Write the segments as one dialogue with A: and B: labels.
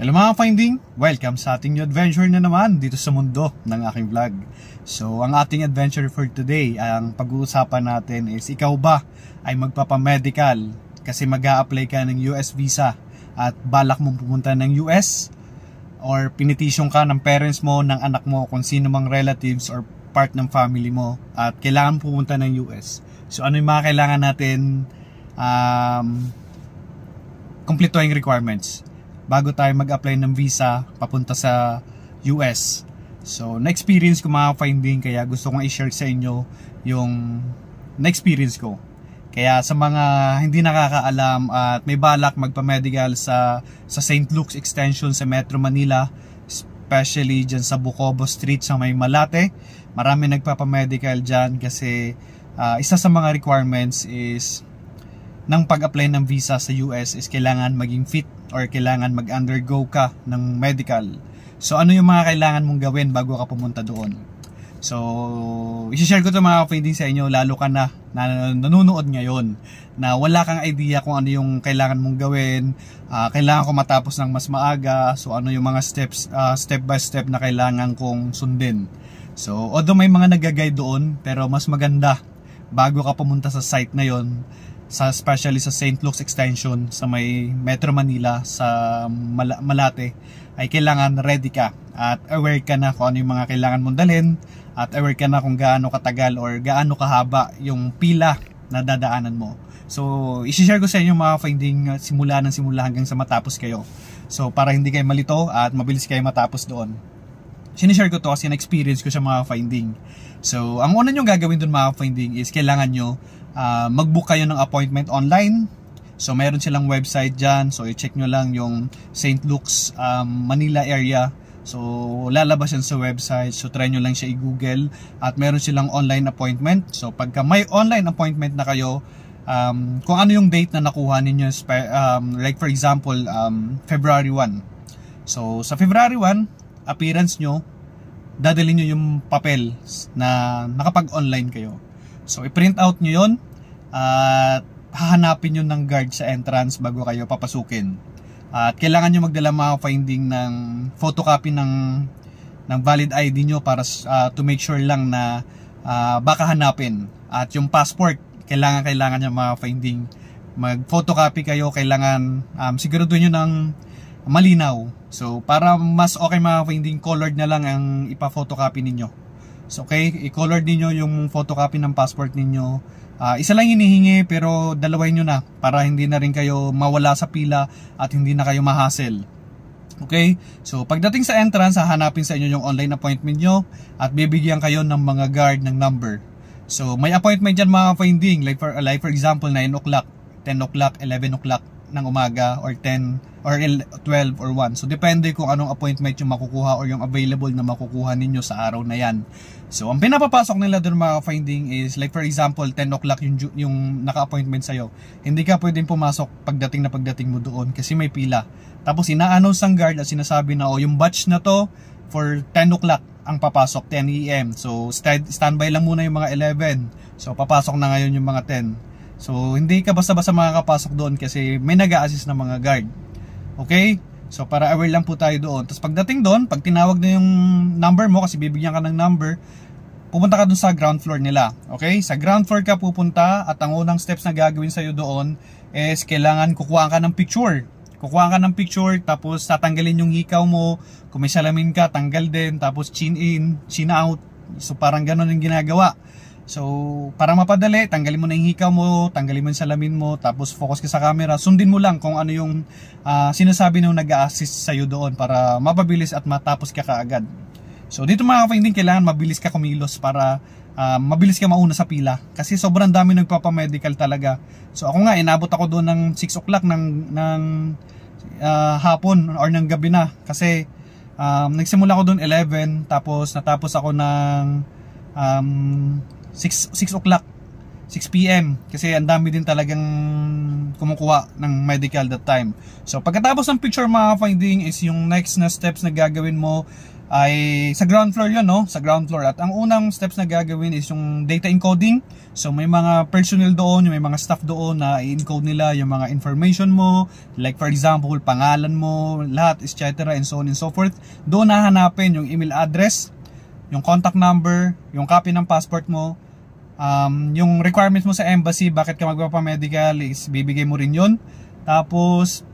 A: Hello mga finding, welcome sa ating new adventure na naman dito sa mundo ng aking vlog. So ang ating adventure for today, ang pag-uusapan natin is ikaw ba ay magpapamedical kasi mag-a-apply ka ng US visa at balak mong pumunta ng US, or pinitisyon ka ng parents mo, ng anak mo, kung sino mang relatives or part ng family mo at kailangan pumunta ng US. So ano yung mga kailangan natin kumpletuhin requirements bago tayo mag-apply ng visa papunta sa US. So, na-experience ko mga finding, kaya gusto kong i-share sa inyo yung na-experience ko. Kaya sa mga hindi nakakaalam at may balak magpa-medical sa St. Luke's Extension sa Metro Manila, especially dyan sa Bucobo Street sa may Malate, marami nagpapa-medical dyan kasi isa sa mga requirements is ng pag-apply ng visa sa US is kailangan maging fit or kailangan mag-undergo ka ng medical. So ano yung mga kailangan mong gawin bago ka pumunta doon? So i-share ko ito mga finding sa inyo, lalo ka na nanonood ngayon na wala kang idea kung ano yung kailangan mong gawin. Kailangan ko matapos ng mas maaga, so ano yung mga steps, step by step na kailangan kong sundin. So although may mga nag-guide doon, pero mas maganda bago ka pumunta sa site na yon, especially sa St. Luke's Extension sa may Metro Manila sa Malate, ay kailangan ready ka at aware ka na kung ano yung mga kailangan mong dalhin at aware ka na kung gaano katagal or gaano kahaba yung pila na dadaanan mo. So i-share ko sa inyo mga finding simula hanggang sa matapos kayo. So para hindi kayo malito at mabilis kayo matapos doon. Sinishare ko to kasi na-experience ko siya mga finding. So ang una nyo gagawin doon mga finding is kailangan nyo mag-book kayo ng appointment online. So mayroon silang website dyan, so i-check nyo lang yung St. Luke's Manila area. So lalabas yan sa website, so try nyo lang siya i-google at meron silang online appointment. So pagka may online appointment na kayo, kung ano yung date na nakuha ninyo, like for example February 1. So sa February 1 appearance nyo, dadalhin nyo yung papel na nakapag-online kayo. So i-print out nyo yun at hahanapin nyo ng guard sa entrance bago kayo papasukin. At kailangan nyo magdala mga finding ng photocopy ng valid ID nyo para to make sure lang na baka hanapin. At yung passport, kailangan nyo mga finding. Mag-photocopy kayo, kailangan siguraduhin nyo ng malinaw. So para mas okay mga finding, colored na lang ang ipa-photocopy ninyo. So okay, i-color niyo yung photocopy ng passport ninyo. Isa lang hinihingi pero dalawahin nyo na para hindi na rin kayo mawala sa pila at hindi na kayo ma-hassle. Okay? So pagdating sa entrance, hahanapin sa inyo yung online appointment nyo at bibigyan kayo ng mga guard ng number. So may appointment dyan mga finding, like for example 9 o'clock, 10 o'clock, 11 o'clock ng umaga or 10 or 12 or 1. So depende kung anong appointment yung makukuha or yung available na makukuha ninyo sa araw na yan. So ang pinapapasok nila doon mga finding is like for example 10 o'clock yung naka-appointment sa'yo. Hindi ka pwedeng pumasok pagdating mo doon kasi may pila. Tapos ina-announce ang guard at sinasabi na yung batch na to for 10 o'clock ang papasok, 10 AM. So standby lang muna yung mga 11. So papasok na ngayon yung mga 10. So hindi ka basta-basta makakapasok doon kasi may nag-a-assist na mga guard. Okay? So para aware lang po tayo doon. Tapos pagdating doon, pag tinawag na yung number mo kasi bibigyan ka ng number, pupunta ka doon sa ground floor nila. Okay? Sa ground floor ka pupunta at ang unang steps na gagawin sa'yo doon is kailangan kukuha ka ng picture. Kukuha ka ng picture tapos tatanggalin yung hikaw mo. Kung may salamin ka, tanggal din. Tapos chin in, chin out. So parang ganun yung ginagawa. So, para mapadali, tanggalin mo na yung hikaw mo, tanggalin mo yung salamin mo, tapos focus ka sa camera. Sundin mo lang kung ano yung sinasabi nung nag-a-assist sa'yo doon para mapabilis at matapos ka kaagad. So, dito mga ka-finding, kailangan mabilis ka kumilos para mabilis ka mauna sa pila. Kasi sobrang dami nagpapamedical talaga. So, ako nga, inabot ako doon ng 6 o'clock ng hapon or ng gabi na. Kasi, nagsimula ako doon 11, tapos natapos ako ng 6 o'clock, 6 PM kasi ang dami din talagang kumukuha ng medical that time. So pagkatapos ng picture mga finding is yung next na steps na gagawin mo, ay sa ground floor yun, no? Sa ground floor. At ang unang steps na gagawin is yung data encoding. So may mga personnel doon, may mga staff doon na i-encode nila yung mga information mo, like for example, pangalan mo, lahat, etc. and so on and so forth. Doon hahanapin yung email address, yung contact number, yung copy ng passport mo, yung requirements mo sa embassy, bakit ka magpapamedical, is bibigay mo rin yun. Tapos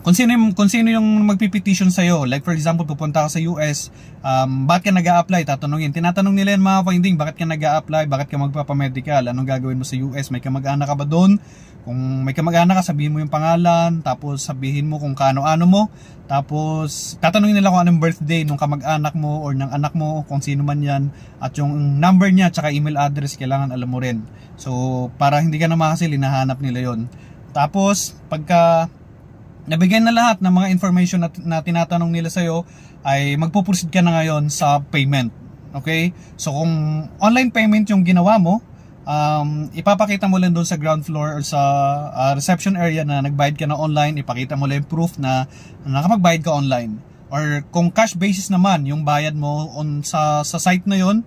A: kung sino yung magpipetition sa'yo, like for example, pupunta ka sa US, bakit ka nag-a-apply, tinatanong nila yan mga finding, bakit ka nag-a-apply, bakit ka magpapamedical, anong gagawin mo sa US, may kamag-anak ka ba doon? Kung may kamag-anak ka, sabihin mo yung pangalan, tapos sabihin mo kung kaano-ano mo, tapos tatanungin nila kung anong birthday ng kamag-anak mo or ng anak mo, kung sino man yan, at yung number niya, tsaka email address, kailangan alam mo rin. So, para hindi ka na makasil, hinahanap nila yon. Tapos, pagka nabigyan na lahat ng mga information na tinatanong nila sa'yo, ay magpo-proceed ka na ngayon sa payment. Okay? So kung online payment yung ginawa mo, ipapakita mo lang doon sa ground floor or sa reception area na nagbayad ka na online, ipakita mo lang yung proof na nakapagbayad ka online. Or kung cash basis naman yung bayad mo sa site na yon,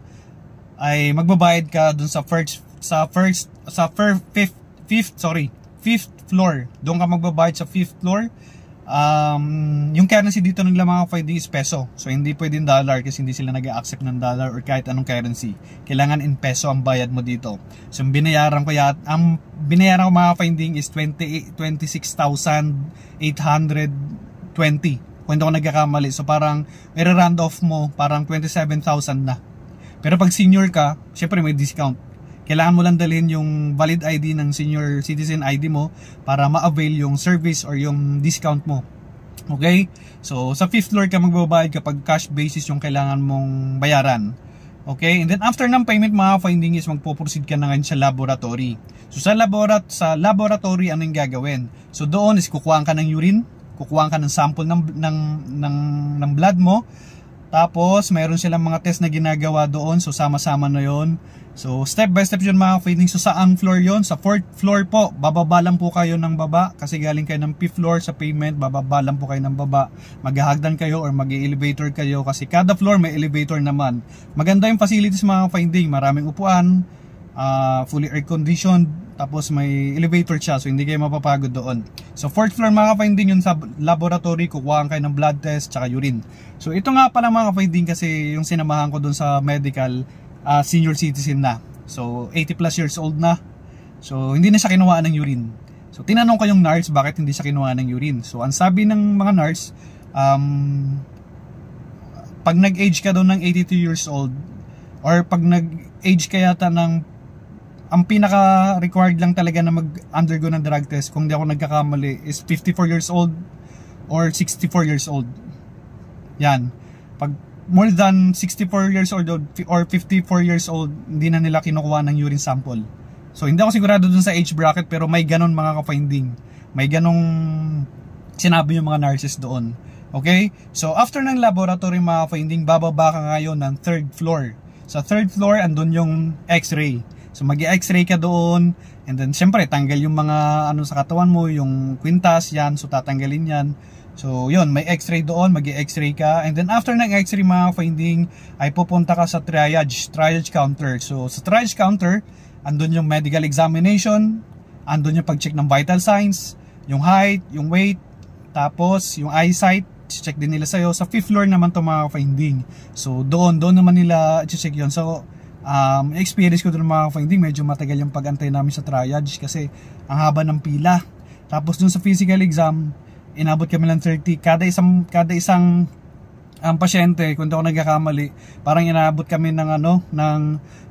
A: ay magbabayad ka doon sa fifth floor. Doon ka magbabayad sa 5th floor. Yung currency dito nila mga finding is peso. So hindi pwedeng dollar kasi hindi sila nag-accept ng dollar or kahit anong currency. Kailangan in peso ang bayad mo dito. So ang binayaran ko mga finding is 26,820. Kung hindi ako nagkakamali. So parang i-round off mo, parang 27,000 na. Pero pag senior ka, syempre may discount. Kailangan mo lang dalhin yung valid ID ng senior citizen ID mo para ma-avail yung service or yung discount mo. Okay? So, sa 5th floor ka magbabayad kapag cash basis yung kailangan mong bayaran. Okay? And then after ng payment, mga finding is magpo-proceed ka na ngayon sa laboratory. So, sa laboratory, ano yung gagawin? So, doon is kukuhaan ka ng urine, kukuhaan ka ng sample ng blood mo. Tapos, mayroon silang mga test na ginagawa doon. So, sama-sama na yon. So, step by step yun mga findings. So, saang floor yon? Sa 4th floor po. Bababa lang po kayo ng baba. Kasi galing kayo ng 5th floor sa payment. Bababa lang po kayo ng baba. Maghahagdan kayo or mag-elevator kayo. Kasi kada floor may elevator naman. Maganda yung facilities mga finding. Maraming upuan. Fully air conditioned. Tapos may elevator siya. So, hindi kayo mapapagod doon. So, 4th floor mga finding yun sa laboratory. Kukuhaan kayo ng blood test tsaka urine. So, ito nga pala mga finding kasi yung sinamahan ko doon sa medical, senior citizen na. So 80 plus years old na. So hindi na siya kinuha ng urine. So tinanong ko yung nurse bakit hindi siya kinuha ng urine. So ang sabi ng mga nurse, pag nag-age ka daw ng 82 years old or pag nag-age ka yata ng, ang pinaka required lang talaga na mag-undergo ng drug test, kung di ako nagkakamali, is 54 years old or 64 years old. Yan. Pag more than 64 years old or 54 years old, hindi na nila kinukuha ng urine sample. So hindi ako sigurado dun sa age bracket, pero may ganon mga ka-finding. May ganong sinabi yung mga nurses doon. Okay? So after ng laboratory mga ka-finding, bababa ka ngayon ng 3rd floor. Sa 3rd floor, andun yung x-ray. So mag-i-x-ray ka doon, and then syempre tanggal yung mga ano sa katawan mo, yung kwintas yan, so tatanggalin yan. So yun, may x-ray doon, mag-i-x-ray ka, and then after ng x-ray mga finding, ay pupunta ka sa triage counter. So sa triage counter, andun yung medical examination, andun yung pag-check ng vital signs, yung height, yung weight, tapos yung eyesight, check din nila sa'yo. Sa 5th floor naman to mga finding. So doon naman nila check yun. So experience ko doon mga finding, medyo matagal yung pag-antay namin sa triage kasi ang haba ng pila. Tapos doon sa physical exam, inabot kami ng 30 kada isang pasyente, kung di ako nagkakamali, parang inabot kami ng ng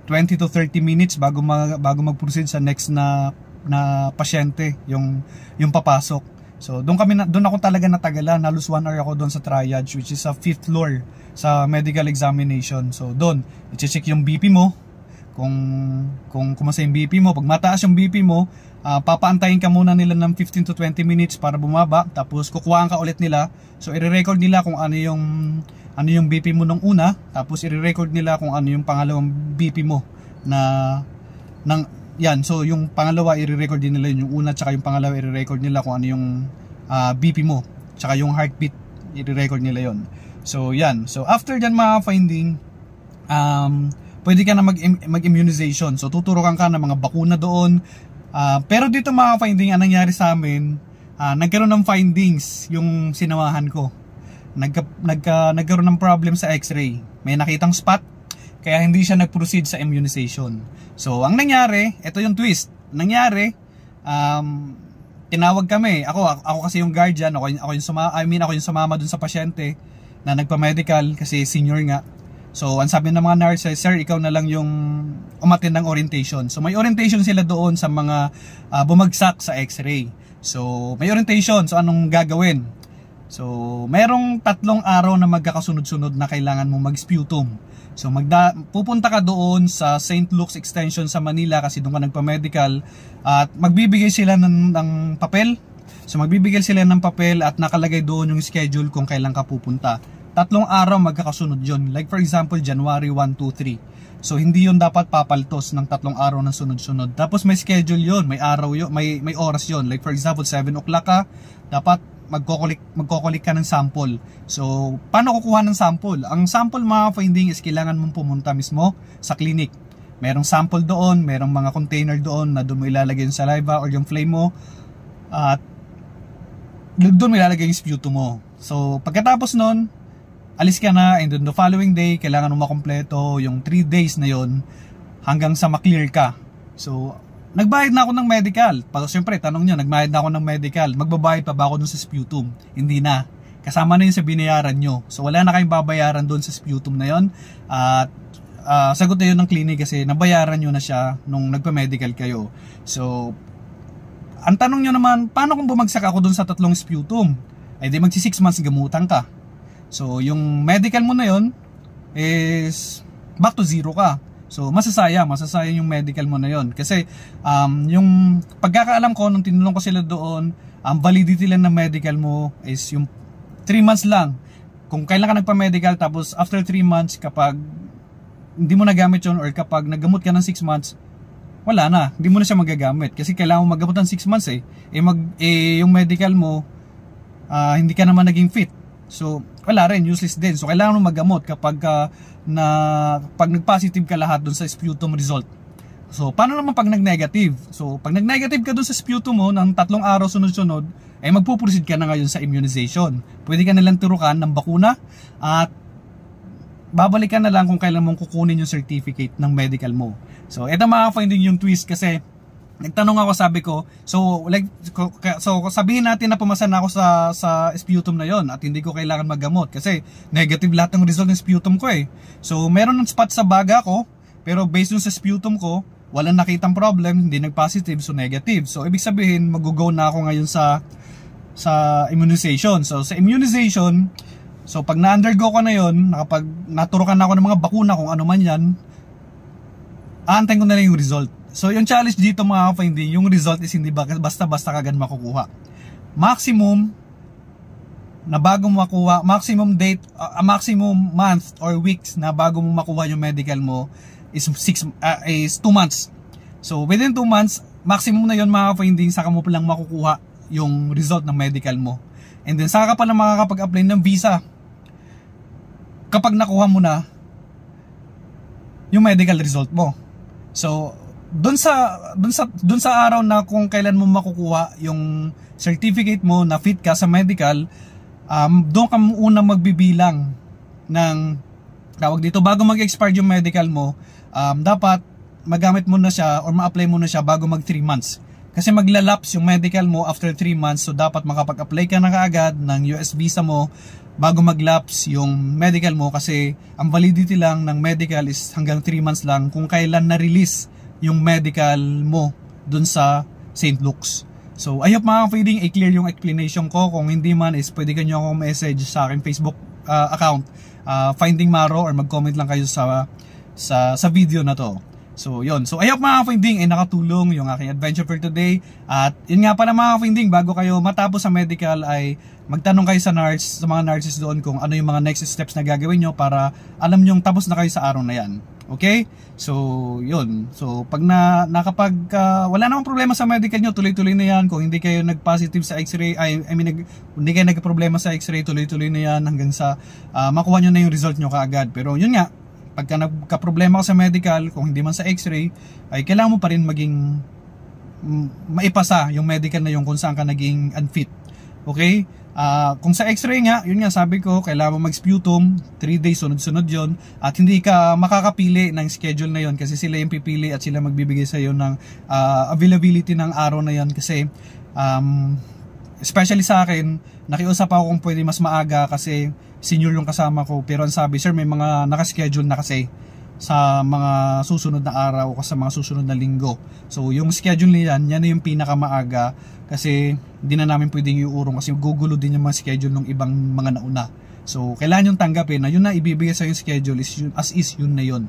A: 20 to 30 minutes bago mag-proceed sa next na pasyente yung papasok. So doon ako talaga natagalan, halos 1 hour ako doon sa triage, which is sa 5th floor sa medical examination. So doon i-check yung BP mo, kung kumusta yung BP mo. Pag mataas yung BP mo, papaantayin ka muna nila ng 15 to 20 minutes para bumaba, tapos kukuhaan ka ulit nila. So i-record nila kung ano yung BP mo nung una, tapos i-record nila kung ano yung pangalawang BP mo yan. So yung pangalawa i-record din nila yung una, tsaka yung pangalawa i-record nila kung ano yung BP mo, tsaka yung heartbeat i-record nila yon. So yan. So after dyan mga finding, pwede ka na mag-immunization. So tuturukan ka ng mga bakuna doon. Pero dito mga finding, ang nangyari sa amin, nagkaroon ng findings yung sinamahan ko. Nagkaroon ng problem sa x-ray. May nakitang spot, kaya hindi siya nag-proceed sa immunization. So ang nangyari, ito yung twist. Nangyari, tinawag kami. Ako kasi yung guardian, ako yung sumama dun sa pasyente na nagpa-medical kasi senior nga. So ang sabi ng mga nurses, sir, ikaw na lang yung umattend ng orientation. So may orientation sila doon sa mga bumagsak sa x-ray. So may orientation, so anong gagawin? So merong 3 araw na magkakasunod-sunod na kailangan mong mag-sputum. So pupunta ka doon sa St. Luke's Extension sa Manila kasi doon ka nagpa-medical at magbibigay sila ng papel. So magbibigay sila ng papel at nakalagay doon yung schedule kung kailan ka pupunta. 3 araw magkakasunod yun. Like for example, January 1, 2, 3. So hindi yun dapat papaltos ng 3 araw ng sunod-sunod. Tapos may schedule yun, may araw yun, may oras yun. Like for example, 7 o'clock ka, dapat magkokolik ka ng sample. So paano kukuha ng sample? Ang sample mga finding is kailangan mong pumunta mismo sa clinic. Merong sample doon, merong mga container doon na doon mo ilalagay yung saliva or yung flame mo. At doon mo ilalagay yung sputum mo. So pagkatapos nun, alis ka na, and then the following day, kailangan mo makompleto yung 3 days na yon hanggang sa maklear ka. So, nagbayad na ako ng medical. Siyempre, tanong nyo, nagbayad na ako ng medical. Magbabayad pa ba ako dun sa sputum? Hindi na. Kasama na yun sa binayaran nyo. So, wala na kayong babayaran dun sa sputum na yon. At sagot na yun ng clinic kasi nabayaran nyo na siya nung nagpa-medical kayo. So, ang tanong nyo naman, paano kung bumagsak ako dun sa 3 sputum? Ay di magsi 6 months gamutan ka. So, yung medical mo na yon is back to zero ka. So, masasayang yung medical mo na yon. Kasi, yung pagkakaalam ko, nung tinulong ko sila doon, ang validity lang ng medical mo is yung 3 months lang. Kung kailan ka nagpa-medical, tapos after 3 months, kapag hindi mo nagamit yun, or kapag naggamot ka ng 6 months, wala na. Hindi mo na siya magagamit. Kasi kailangan mo maggamot ng 6 months yung medical mo, hindi ka naman naging fit. So, wala rin, useless din. So, kailangan mo maggamot kapag pag nag-positive ka lahat dun sa sputum result. So, paano naman pag nag-negative? So, pag nag-negative ka dun sa sputum mo ng 3 araw sunod-sunod, magpuproceed ka na ngayon sa immunization. Pwede ka nilang turukan ng bakuna at babalikan na lang kung kailan mong kukunin yung certificate ng medical mo. So, eto mga finding yung twist kasi nagtanong ako, sabi ko, so sabihin natin na pumasa na ako sa sputum na yon at hindi ko kailangan maggamot kasi negative lahat ng result ng sputum ko So meron ng spot sa baga ko, pero based dun sa sputum ko, walang nakitang problem, hindi nag-positive, so negative. So ibig sabihin, mag-go na ako ngayon sa immunization. So sa immunization, so pag na-undergo ko na yon, kapag naturukan na ako ng mga bakuna kung ano man yan, aantayin ko na lang yung result. So yung challenge dito mga finding, yung result is hindi basta-basta kagad makukuha. Maximum na bago mo makuha, maximum date, maximum month or weeks na bago mo makuha yung medical mo is 2 months. So within 2 months, maximum na yon mga finding, saka mo palang makukuha yung result ng medical mo. And then saka ka pa lang makakapag-apply ng visa kapag nakuha mo na yung medical result mo. So doon sa araw na kung kailan mo makukuha yung certificate mo na fit ka sa medical, doon ka muna magbibilang ng tawag dito, bago mag-expire yung medical mo, dapat magamit mo na siya or ma-apply mo na siya bago mag 3 months. Kasi maglalapse yung medical mo after 3 months, so dapat makapag-apply ka na kaagad ng US visa mo bago mag-lapse yung medical mo, kasi ang validity lang ng medical is hanggang 3 months lang kung kailan na-release yung medical mo dun sa St. Luke's. So I hope mga finding clear yung explanation ko. Kung hindi man is pwede nyo akong message sa aking Facebook account, Finding Maro, or mag-comment lang kayo sa video na to. So yun, so I hope mga finding nakatulong yung aking adventure for today. At yun nga pala mga finding, bago kayo matapos sa medical ay magtanong kayo sa mga nurses doon kung ano yung mga next steps na gagawin nyo para alam nyong tapos na kayo sa araw na yan. Okay? So, yun. So, pag wala namang problema sa medical nyo, tuloy-tuloy na yan. Kung hindi kayo nag-positive sa x-ray, hindi kayo nag-problema sa x-ray, tuloy-tuloy na yan hanggang sa makuha nyo na yung result nyo kaagad. Pero yun nga, pagka nagka-problema ka sa medical, kung hindi man sa x-ray, ay kailangan mo pa rin maging maipasa yung medical na yung kung saan ka naging unfit. Okay? Kung sa x-ray nga, yun nga sabi ko, kailangan mo mag-sputum 3 days sunod-sunod yon, at hindi ka makakapili ng schedule na yon kasi sila yung pipili at sila magbibigay sa iyo ng availability ng araw na yon. Kasi especially sa akin, nakiusap ako kung pwede mas maaga kasi senior yung kasama ko, pero ang sabi, sir, may mga nakaschedule na kasi sa mga susunod na araw o sa mga susunod na linggo. So yung schedule niyan, yan na yung pinakamaaga kasi hindi na namin pwedeng iurong kasi gugulo din yung mga schedule ng ibang mga nauna. So kailangan yung tanggapin na yun na ibibigay sa yung schedule is yun, as is yun na yun.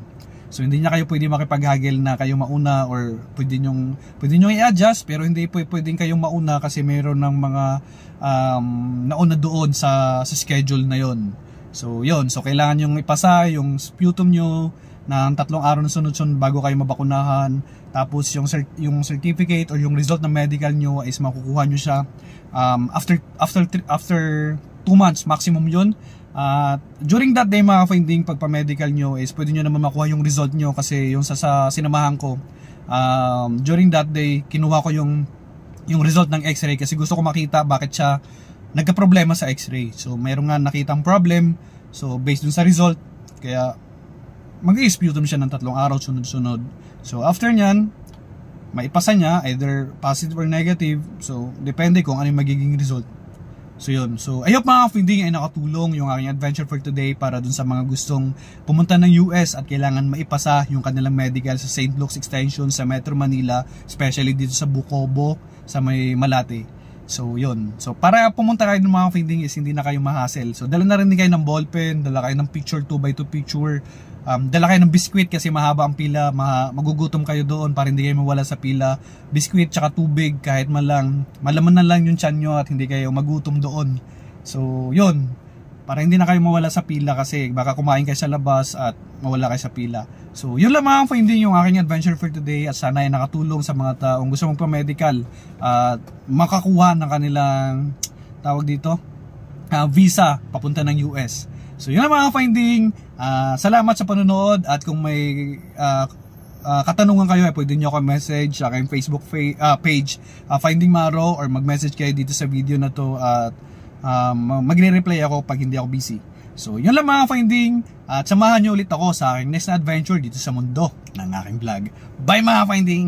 A: So hindi niya kayo pwede makipaghagil na kayo mauna or pwede nyo i-adjust, pero hindi pwedeng kayong mauna kasi mayroon ng mga nauna doon sa schedule na yun. So yun, so kailangan yung ipasa yung sputum nyo ng 3 araw na sunod-sunod bago kayo mabakunahan. Tapos yung certificate or yung result ng medical nyo is makukuha nyo siya after 2 months maximum yun. During that day mga finding, pagpa-medical nyo is pwede nyo naman makuha yung result nyo kasi yung sa sinamahan ko, during that day kinuha ko yung result ng x-ray kasi gusto ko makita bakit siya nagka-problema sa x-ray. So mayroon nga nakitang problem, so based dun sa result, kaya mag-i-sputum siya ng 3 araw sunod-sunod. So after nyan, maipasa niya either positive or negative. So depende kung ano yung magiging result. So yun. So I hope mga finding ay nakatulong yung aking adventure for today para dun sa mga gustong pumunta ng US at kailangan maipasa yung kanilang medical sa St. Luke's Extension sa Metro Manila, especially dito sa Bucobo, sa may Malate. So yun. So para pumunta kayo ng mga finding is hindi na kayo ma-hassle. So dala na rin kayo ng ballpen, dala kayo ng picture 2x2 picture, dala kayo ng biskwit kasi mahaba ang pila, magugutom kayo doon para hindi kayo mawala sa pila. Biskwit tsaka tubig kahit malaman na lang yung tiyan nyo at hindi kayo magutom doon. So yun, para hindi na kayo mawala sa pila kasi baka kumain kayo sa labas at mawala kayo sa pila. So yun lang mga finding yung aking adventure for today at sana ay nakatulong sa mga taong gusto magpa-medical at makakuha ng kanilang tawag dito visa papunta ng US. So yun lang mga finding. Salamat sa panonood at kung may katanungan kayo ay pwede nyo ako message sa aking Facebook page Finding Maro, or mag-message kayo dito sa video na to at magre-reply ako pag hindi ako busy. So yun lang mga finding at samahan nyo ulit ako sa aking next na adventure dito sa mundo ng aking vlog. Bye mga finding!